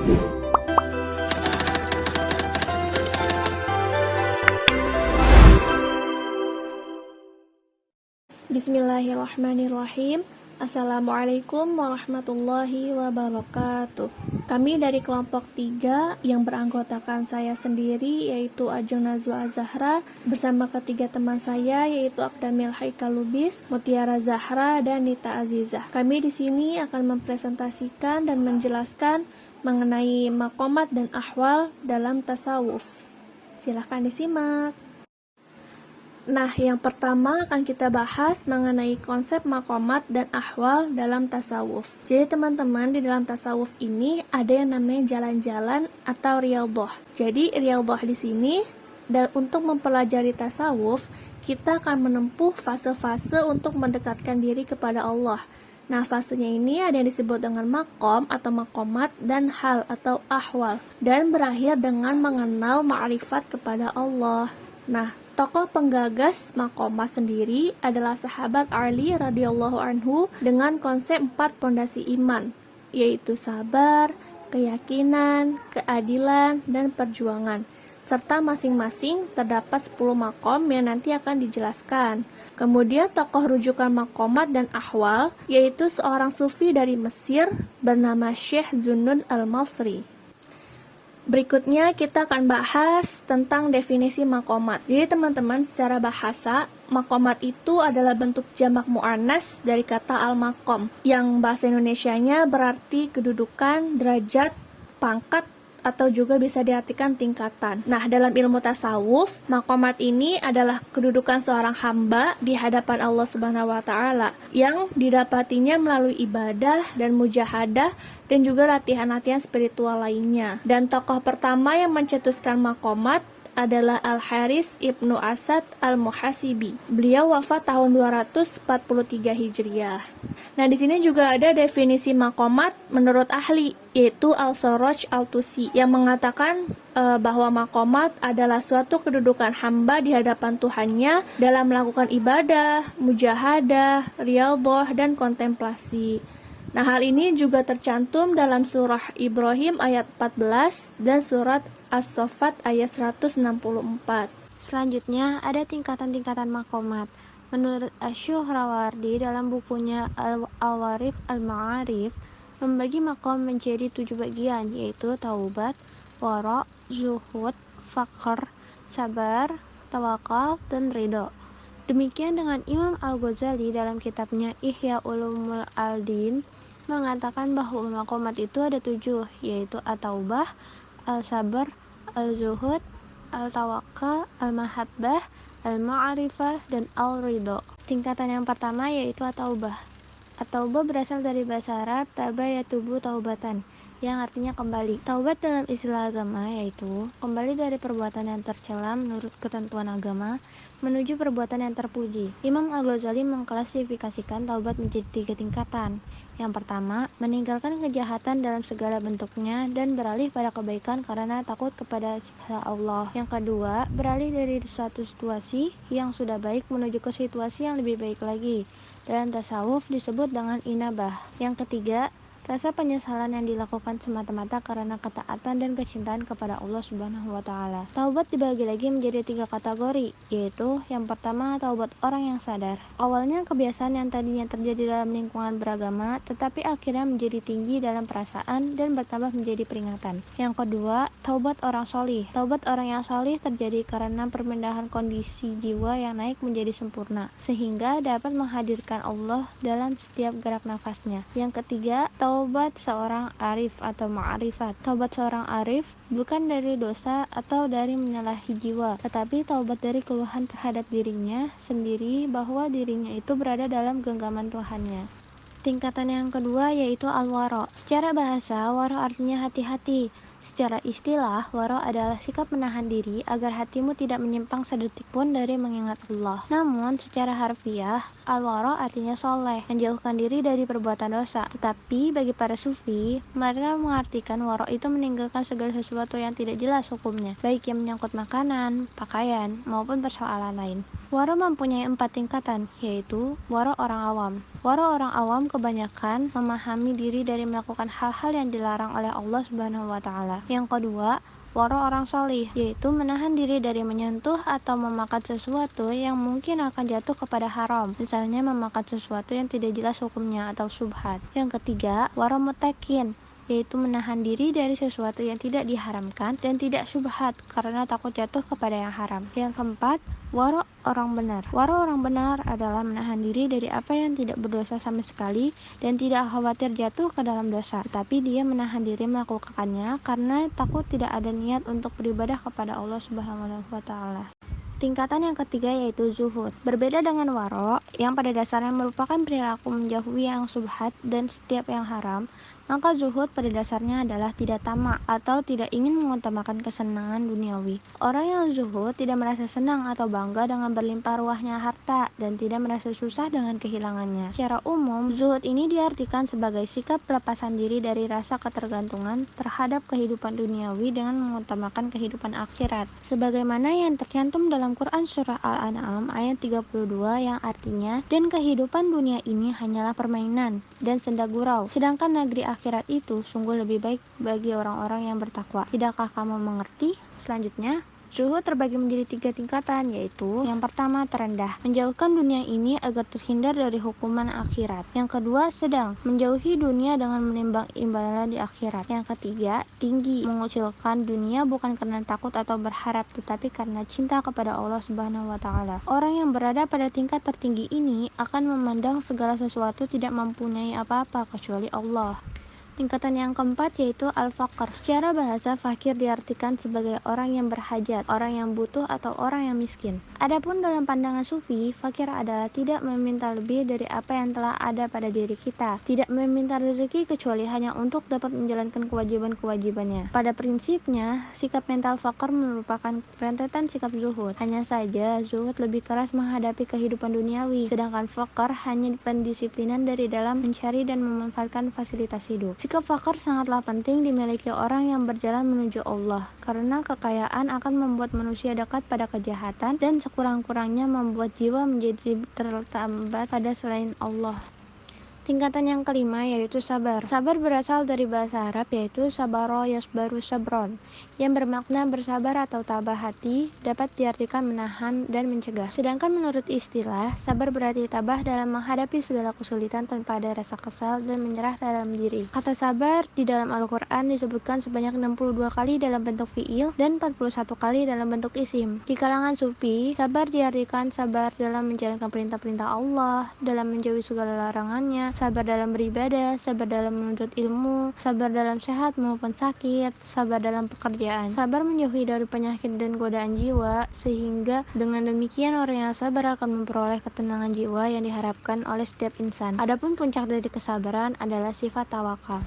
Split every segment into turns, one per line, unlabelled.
Bismillahirrahmanirrahim. Assalamualaikum warahmatullahi wabarakatuh. Kami dari kelompok 3 yang beranggotakan saya sendiri yaitu Ajeng Nazwa Azahra bersama ketiga teman saya yaitu Akdamil Haikal Lubis, Mutiara Zahra, dan Nita Azizah. Kami di sini akan mempresentasikan dan menjelaskan mengenai maqamat dan ahwal dalam tasawuf. Silahkan disimak. Nah, yang pertama akan kita bahas mengenai konsep maqamat dan ahwal dalam tasawuf. Jadi teman-teman, di dalam tasawuf ini ada yang namanya jalan-jalan atau riyadhah. Jadi riyadhah di sini dan untuk mempelajari tasawuf, kita akan menempuh fase-fase untuk mendekatkan diri kepada Allah. Nah, fasenya ini ada yang disebut dengan maqam atau maqamat dan hal atau ahwal, dan berakhir dengan mengenal ma'rifat kepada Allah. Nah, tokoh penggagas maqamat sendiri adalah sahabat Ali radhiyallahu anhu dengan konsep 4 pondasi iman, yaitu sabar, keyakinan, keadilan, dan perjuangan. Serta masing-masing terdapat 10 maqam yang nanti akan dijelaskan. Kemudian tokoh rujukan maqamat dan ahwal yaitu seorang sufi dari Mesir bernama Syekh Zunnun al-Masri. Berikutnya kita akan bahas tentang definisi maqamat. Jadi teman-teman, secara bahasa, maqamat itu adalah bentuk jamak muannas dari kata al-maqam, yang bahasa Indonesianya berarti kedudukan, derajat, pangkat, atau juga bisa diartikan tingkatan. Nah, dalam ilmu tasawuf, maqamat ini adalah kedudukan seorang hamba di hadapan Allah Subhanahu wa taala yang didapatinya melalui ibadah dan mujahadah dan juga latihan-latihan spiritual lainnya. Dan tokoh pertama yang mencetuskan maqamat adalah Al-Haris Ibnu Asad Al-Muhasibi. Beliau wafat tahun 243 Hijriah. Nah, di sini juga ada definisi maqamat menurut ahli, yaitu Al-Sarraj Al-Tusi, yang mengatakan bahwa maqamat adalah suatu kedudukan hamba di hadapan Tuhannya dalam melakukan ibadah, mujahadah, riyadhah, dan kontemplasi. Nah, hal ini juga tercantum dalam surah Ibrahim ayat 14 dan surat As-Saffat ayat 164.
Selanjutnya, ada tingkatan-tingkatan maqamat. Menurut Asy-Syuhrawardi dalam bukunya Al-Warif Al-Ma'arif, membagi maqam menjadi 7 bagian, yaitu taubat, wara', zuhud, faqr, sabar, tawakal, dan ridho. Demikian dengan Imam Al-Ghazali dalam kitabnya Ihya Ulumul Aldin mengatakan bahwa maqamat itu ada 7, yaitu at-taubah, al-sabar, al-zuhud, al-tawakkal, al-mahabbah, al-ma'rifah, dan al-ridho. Tingkatan yang pertama yaitu at-taubah. At-taubah berasal dari bahasa Arab taba yatubu taubatan, yang artinya kembali. Taubat dalam istilah agama yaitu kembali dari perbuatan yang tercela menurut ketentuan agama menuju perbuatan yang terpuji. Imam Al-Ghazali mengklasifikasikan taubat menjadi 3 tingkatan. Yang pertama, meninggalkan kejahatan dalam segala bentuknya dan beralih pada kebaikan karena takut kepada siksa Allah. Yang kedua, beralih dari suatu situasi yang sudah baik menuju ke situasi yang lebih baik lagi. Dalam tasawuf disebut dengan inabah. Yang ketiga, rasa penyesalan yang dilakukan semata-mata karena ketaatan dan kecintaan kepada Allah Subhanahu wa taala. Taubat dibagi lagi menjadi 3 kategori, yaitu yang pertama taubat orang yang sadar. Awalnya kebiasaan yang tadinya terjadi dalam lingkungan beragama, tetapi akhirnya menjadi tinggi dalam perasaan dan bertambah menjadi peringatan. Yang kedua, taubat orang solih. Taubat orang yang solih terjadi karena perpindahan kondisi jiwa yang naik menjadi sempurna, sehingga dapat menghadirkan Allah dalam setiap gerak nafasnya. Yang ketiga, taubat seorang arif atau ma'rifat. Taubat seorang arif bukan dari dosa atau dari menyalahi jiwa, tetapi taubat dari keluhan terhadap dirinya sendiri bahwa dirinya itu berada dalam genggaman Tuhannya. Tingkatan yang kedua yaitu al-wara'. Secara bahasa, wara' artinya hati-hati. Secara istilah, wara' adalah sikap menahan diri agar hatimu tidak menyimpang sedetik pun dari mengingat Allah. Namun, secara harfiah, al-wara' artinya soleh, menjauhkan diri dari perbuatan dosa. Tetapi, bagi para sufi, mereka mengartikan wara' itu meninggalkan segala sesuatu yang tidak jelas hukumnya, baik yang menyangkut makanan, pakaian, maupun persoalan lain. Waro mempunyai 4 tingkatan, yaitu waro orang awam. Waro orang awam kebanyakan memahami diri dari melakukan hal-hal yang dilarang oleh Allah Subhanahu wa taala. Yang kedua, waro orang solih, yaitu menahan diri dari menyentuh atau memakan sesuatu yang mungkin akan jatuh kepada haram, misalnya memakan sesuatu yang tidak jelas hukumnya atau syubhat. Yang ketiga, waro mutakin, yaitu menahan diri dari sesuatu yang tidak diharamkan dan tidak syubhat karena takut jatuh kepada yang haram. Yang keempat, waro orang benar. Waro orang benar adalah menahan diri dari apa yang tidak berdosa sama sekali dan tidak khawatir jatuh ke dalam dosa, tapi dia menahan diri melakukannya karena takut tidak ada niat untuk beribadah kepada Allah Subhanahu wa taala. Tingkatan yang ketiga yaitu zuhud. Berbeda dengan waro, yang pada dasarnya merupakan perilaku menjauhi yang subhat dan setiap yang haram, maka zuhud pada dasarnya adalah tidak tamak atau tidak ingin mengutamakan kesenangan duniawi. Orang yang zuhud tidak merasa senang atau bangga dengan berlimpah ruahnya harta dan tidak merasa susah dengan kehilangannya. Secara umum, zuhud ini diartikan sebagai sikap pelepasan diri dari rasa ketergantungan terhadap kehidupan duniawi dengan mengutamakan kehidupan akhirat. Sebagaimana yang tercantum dalam Quran Surah Al-An'am ayat 32 yang artinya, dan kehidupan dunia ini hanyalah permainan dan senda gurau, sedangkan negeri akhirat itu sungguh lebih baik bagi orang-orang yang bertakwa. Tidakkah kamu mengerti? Selanjutnya, zuhud terbagi menjadi 3 tingkatan, yaitu yang pertama terendah, menjauhkan dunia ini agar terhindar dari hukuman akhirat. Yang kedua sedang, menjauhi dunia dengan menimbang imbalan di akhirat. Yang ketiga tinggi, mengucilkan dunia bukan karena takut atau berharap, tetapi karena cinta kepada Allah Subhanahu wa taala. Orang yang berada pada tingkat tertinggi ini akan memandang segala sesuatu tidak mempunyai apa-apa kecuali Allah. Tingkatan yang keempat yaitu al-faqr. Secara bahasa, fakir diartikan sebagai orang yang berhajat, orang yang butuh atau orang yang miskin. Adapun dalam pandangan sufi, fakir adalah tidak meminta lebih dari apa yang telah ada pada diri kita, tidak meminta rezeki kecuali hanya untuk dapat menjalankan kewajiban-kewajibannya. Pada prinsipnya, sikap mental faqr merupakan rentetan sikap zuhud. Hanya saja, zuhud lebih keras menghadapi kehidupan duniawi, sedangkan faqr hanya pendisiplinan dari dalam mencari dan memanfaatkan fasilitas hidup. Sikap fakir sangatlah penting dimiliki orang yang berjalan menuju Allah, karena kekayaan akan membuat manusia dekat pada kejahatan dan sekurang-kurangnya membuat jiwa menjadi tertambat pada selain Allah. Tingkatan yang kelima yaitu sabar. Sabar berasal dari bahasa Arab yaitu sabaro yasbaru sabron, yang bermakna bersabar atau tabah hati, dapat diartikan menahan dan mencegah. Sedangkan menurut istilah, sabar berarti tabah dalam menghadapi segala kesulitan tanpa ada rasa kesal dan menyerah dalam diri. Kata sabar di dalam Al-Quran disebutkan sebanyak 62 kali dalam bentuk fi'il dan 41 kali dalam bentuk isim. Di kalangan sufi, sabar diartikan sabar dalam menjalankan perintah-perintah Allah, dalam menjauhi segala larangannya, sabar dalam beribadah, sabar dalam menuntut ilmu, sabar dalam sehat maupun sakit, sabar dalam pekerjaan, sabar menjauhi dari penyakit dan godaan jiwa, sehingga dengan demikian orang yang sabar akan memperoleh ketenangan jiwa yang diharapkan oleh setiap insan. Adapun puncak dari kesabaran adalah sifat tawakal.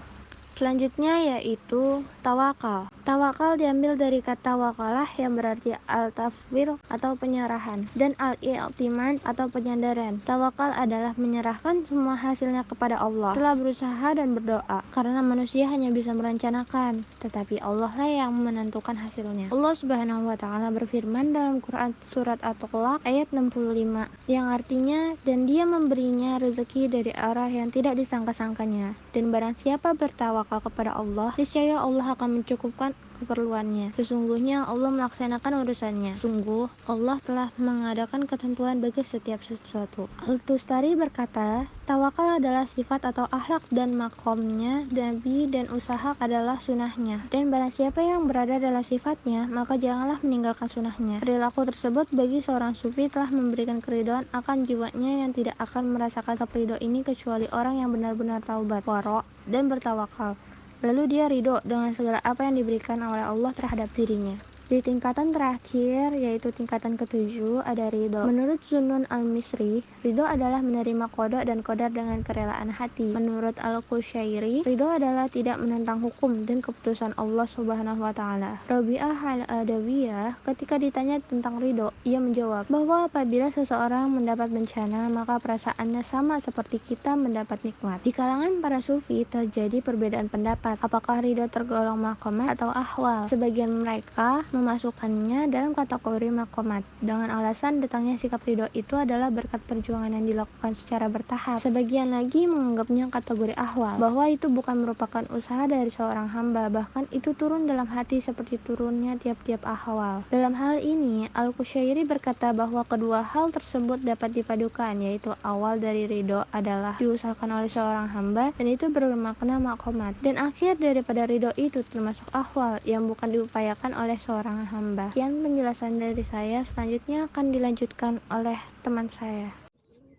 Selanjutnya yaitu tawakal. Tawakal diambil dari kata wakalah yang berarti al-tafwil atau penyerahan, dan al-i'timad atau penyandaran. Tawakal adalah menyerahkan semua hasilnya kepada Allah setelah berusaha dan berdoa, karena manusia hanya bisa merencanakan, tetapi Allah lah yang menentukan hasilnya. Allah Subhanahu wa taala berfirman dalam Quran surat At-Talaq ayat 65 yang artinya, dan dia memberinya rezeki dari arah yang tidak disangka-sangkanya, dan barang siapa bertawakal kepada Allah, niscaya Allah akan mencukupkan keperluannya. Sesungguhnya Allah melaksanakan urusannya. Sungguh Allah telah mengadakan ketentuan bagi setiap sesuatu. Al-Tustari berkata, tawakal adalah sifat atau akhlak dan makomnya Nabi, dan usaha adalah sunahnya. Dan barang siapa yang berada dalam sifatnya, maka janganlah meninggalkan sunahnya. Perilaku tersebut bagi seorang sufi telah memberikan keridhaan akan jiwanya yang tidak akan merasakan keridhaan ini kecuali orang yang benar-benar taubat, waro, dan bertawakal. Lalu dia ridho dengan segala apa yang diberikan oleh Allah terhadap dirinya. Di tingkatan terakhir, yaitu tingkatan ketujuh, ada ridho. Menurut Zunnun al-Misri, ridho adalah menerima qada dan qadar dengan kerelaan hati. Menurut Al-Qushairi, ridho adalah tidak menentang hukum dan keputusan Allah Subhanahu wa taala. Rabi'ah al-Adawiyah ketika ditanya tentang ridho, ia menjawab bahwa apabila seseorang mendapat bencana, maka perasaannya sama seperti kita mendapat nikmat. Di kalangan para sufi terjadi perbedaan pendapat, apakah ridho tergolong maqamat atau ahwal. Sebagian mereka memasukkannya dalam kategori maqamat dengan alasan datangnya sikap ridho itu adalah berkat perjuangan yang dilakukan secara bertahap. Sebagian lagi menganggapnya kategori ahwal, bahwa itu bukan merupakan usaha dari seorang hamba, bahkan itu turun dalam hati seperti turunnya tiap-tiap ahwal. Dalam hal ini, Al-Qushairi berkata bahwa kedua hal tersebut dapat dipadukan, yaitu awal dari ridho adalah diusahakan oleh seorang hamba dan itu bermakna maqamat, dan akhir daripada ridho itu termasuk ahwal yang bukan diupayakan oleh seorang hamba. Sekian penjelasan dari saya, selanjutnya akan dilanjutkan oleh teman saya.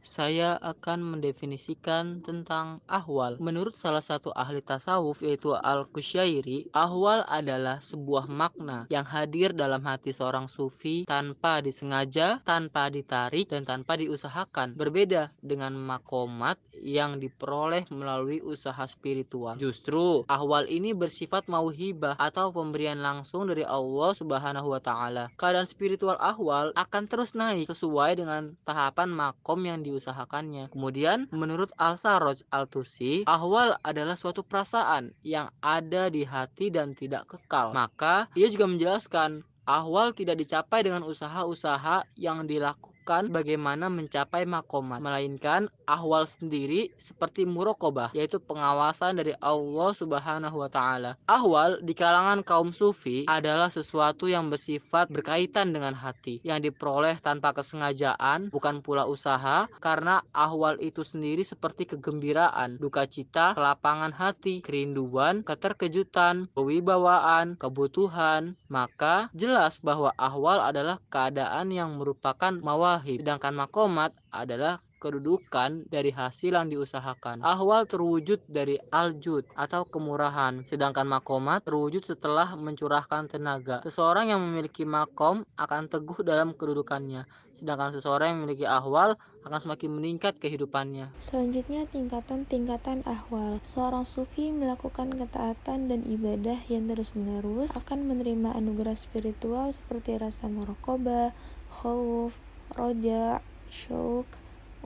Saya akan mendefinisikan tentang ahwal. Menurut salah satu ahli tasawuf yaitu Al-Qushairi, ahwal adalah sebuah makna yang hadir dalam hati seorang sufi tanpa disengaja, tanpa ditarik, dan tanpa diusahakan. Berbeda dengan maqamat yang diperoleh melalui usaha spiritual. Justru, ahwal ini bersifat mauhibah atau pemberian langsung dari Allah Subhanahu wa Ta'ala. Keadaan spiritual ahwal akan terus naik sesuai dengan tahapan makom yang diusahakannya. Kemudian, menurut Al-Sarraj Al-Tusi, ahwal adalah suatu perasaan yang ada di hati dan tidak kekal. Maka, ia juga menjelaskan ahwal tidak dicapai dengan usaha-usaha yang dilakukan bagaimana mencapai maqamat, melainkan ahwal sendiri seperti muraqabah, yaitu pengawasan dari Allah Subhanahu wa Ta'ala. Ahwal di kalangan kaum sufi adalah sesuatu yang bersifat berkaitan dengan hati, yang diperoleh tanpa kesengajaan, bukan pula usaha, karena ahwal itu sendiri seperti kegembiraan, duka cita, kelapangan hati, kerinduan, keterkejutan, kewibawaan, kebutuhan. Maka jelas bahwa ahwal adalah keadaan yang merupakan mawahib, sedangkan maqamat adalah kedudukan dari hasil yang diusahakan. Ahwal terwujud dari al-jud atau kemurahan, sedangkan maqamat terwujud setelah mencurahkan tenaga. Seseorang yang memiliki maqam akan teguh dalam kedudukannya, sedangkan seseorang yang memiliki ahwal akan semakin meningkat kehidupannya.
Selanjutnya, tingkatan-tingkatan ahwal. Seorang sufi melakukan ketaatan dan ibadah yang terus-menerus akan menerima anugerah spiritual seperti rasa muraqabah, khauf, roja, syuk,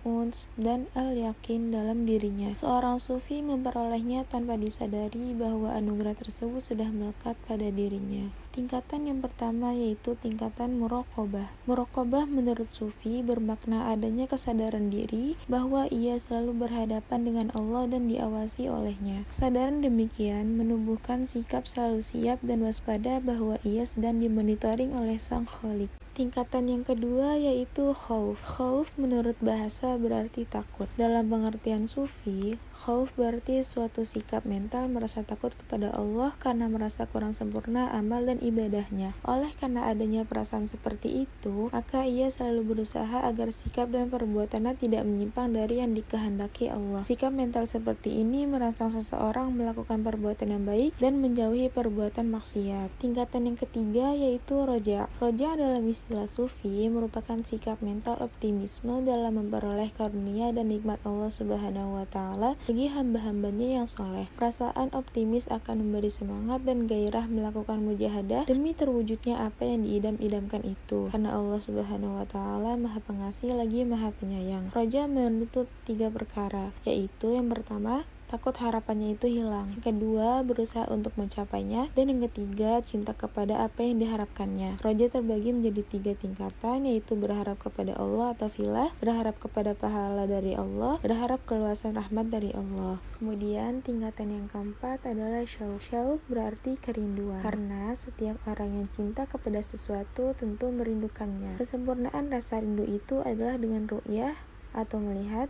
uns, dan al-yakin dalam dirinya. Seorang sufi memperolehnya tanpa disadari bahwa anugerah tersebut sudah melekat pada dirinya. Tingkatan yang pertama yaitu tingkatan muraqabah. Muraqabah menurut sufi bermakna adanya kesadaran diri bahwa ia selalu berhadapan dengan Allah dan diawasi olehnya. Kesadaran demikian menumbuhkan sikap selalu siap dan waspada bahwa ia sedang dimonitoring oleh Sang Khalik. Tingkatan yang kedua yaitu khauf. Khauf menurut bahasa berarti takut. Dalam pengertian sufi, khauf berarti suatu sikap mental merasa takut kepada Allah karena merasa kurang sempurna amal dan ibadahnya. Oleh karena adanya perasaan seperti itu, maka ia selalu berusaha agar sikap dan perbuatannya tidak menyimpang dari yang dikehendaki Allah. Sikap mental seperti ini merangsang seseorang melakukan perbuatan yang baik dan menjauhi perbuatan maksiat. Tingkatan yang ketiga yaitu roja. Roja dalam istilah sufi merupakan sikap mental optimisme dalam memperoleh karunia dan nikmat Allah Subhanahu wa Ta'ala bagi hamba-hambanya yang soleh. Perasaan optimis akan memberi semangat dan gairah melakukan mujahadah demi terwujudnya apa yang diidam-idamkan itu, karena Allah Subhanahu wa Ta'ala Maha Pengasih lagi Maha Penyayang. Roja menuntut 3 perkara, yaitu yang pertama, takut harapannya itu hilang. Yang kedua, berusaha untuk mencapainya. Dan yang ketiga, cinta kepada apa yang diharapkannya. Roja terbagi menjadi 3 tingkatan, yaitu berharap kepada Allah atau filah, berharap kepada pahala dari Allah, berharap keluasan rahmat dari Allah. Kemudian tingkatan yang keempat adalah syauq. Syauq berarti kerinduan, karena setiap orang yang cinta kepada sesuatu tentu merindukannya. Kesempurnaan rasa rindu itu adalah dengan ru'yah atau melihat,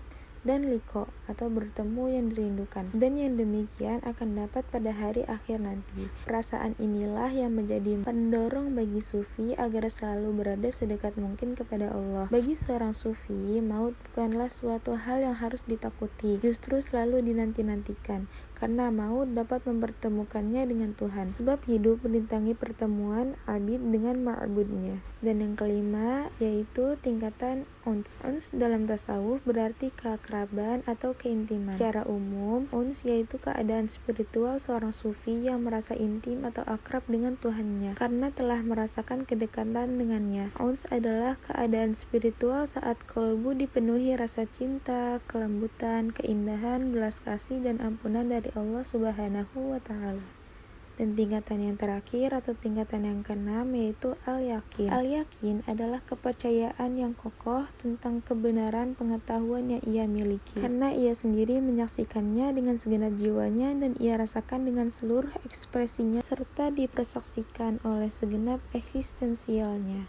dan liko atau bertemu yang dirindukan, dan yang demikian akan dapat pada hari akhir nanti. Perasaan inilah yang menjadi pendorong bagi sufi agar selalu berada sedekat mungkin kepada Allah. Bagi seorang sufi, maut bukanlah suatu hal yang harus ditakuti, justru selalu dinanti-nantikan, karena maut dapat mempertemukannya dengan Tuhan, sebab hidup merintangi pertemuan abid dengan ma'budnya. Dan yang kelima yaitu tingkatan uns. Uns dalam tasawuf berarti keakraban atau keintiman. Secara umum, uns yaitu keadaan spiritual seorang sufi yang merasa intim atau akrab dengan Tuhannya karena telah merasakan kedekatan dengannya. Uns adalah keadaan spiritual saat kolbu dipenuhi rasa cinta, kelembutan, keindahan, belas kasih, dan ampunan dari Allah Subhanahu wa Ta'ala.
Dan tingkatan yang terakhir atau tingkatan yang keenam yaitu al-yakin. Al-yakin adalah kepercayaan yang kokoh tentang kebenaran pengetahuan yang ia miliki, karena ia sendiri menyaksikannya dengan segenap jiwanya dan ia rasakan dengan seluruh ekspresinya serta dipersaksikan oleh segenap eksistensialnya.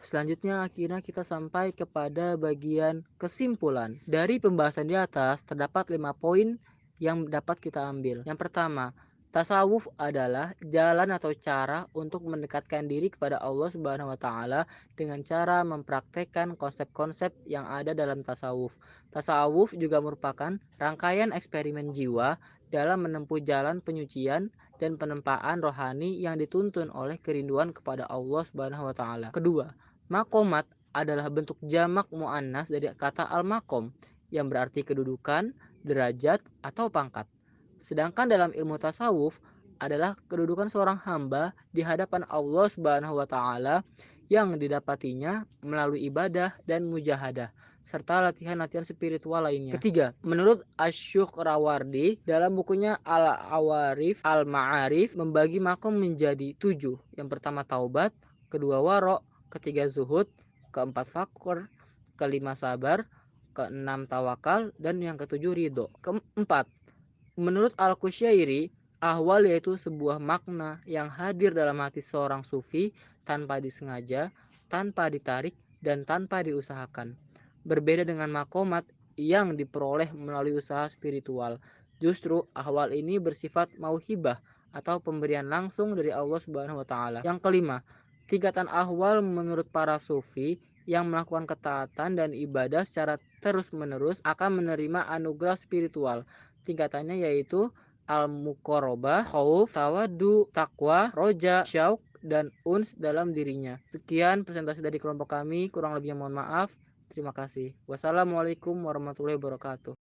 Selanjutnya akhirnya kita sampai kepada bagian kesimpulan. Dari pembahasan di atas terdapat 5 poin yang dapat kita ambil. Yang pertama, tasawuf adalah jalan atau cara untuk mendekatkan diri kepada Allah Subhanahu wa taala dengan cara mempraktekkan konsep-konsep yang ada dalam tasawuf. Tasawuf juga merupakan rangkaian eksperimen jiwa dalam menempuh jalan penyucian dan penempaan rohani yang dituntun oleh kerinduan kepada Allah Subhanahu wa taala. Kedua, makomat adalah bentuk jamak muannas dari kata al-makom yang berarti kedudukan, derajat, atau pangkat. Sedangkan dalam ilmu tasawuf adalah kedudukan seorang hamba di hadapan Allah Subhanahu wa taala yang didapatinya melalui ibadah dan mujahadah serta latihan-latihan spiritual lainnya. Ketiga, menurut Asy-Syuhrawardi dalam bukunya Al-Awarif Al-Ma'arif membagi makom menjadi 7. Yang pertama taubat, kedua waro, ketiga zuhud, keempat fakur, kelima sabar, keenam tawakal, dan yang ketujuh ridho. Keempat, menurut Al-Qusyairi, ahwal yaitu sebuah makna yang hadir dalam hati seorang sufi tanpa disengaja, tanpa ditarik, dan tanpa diusahakan. Berbeda dengan makomat yang diperoleh melalui usaha spiritual. Justru ahwal ini bersifat mauhibah atau pemberian langsung dari Allah Subhanahu wa taala. Yang kelima, tingkatan ahwal menurut para sufi yang melakukan ketaatan dan ibadah secara terus-menerus akan menerima anugerah spiritual. Tingkatannya yaitu al-muqarabah, khauf, tawadu, takwa, roja, syauq, dan uns dalam dirinya. Sekian presentasi dari kelompok kami, kurang lebihnya mohon maaf. Terima kasih. Wassalamualaikum warahmatullahi wabarakatuh.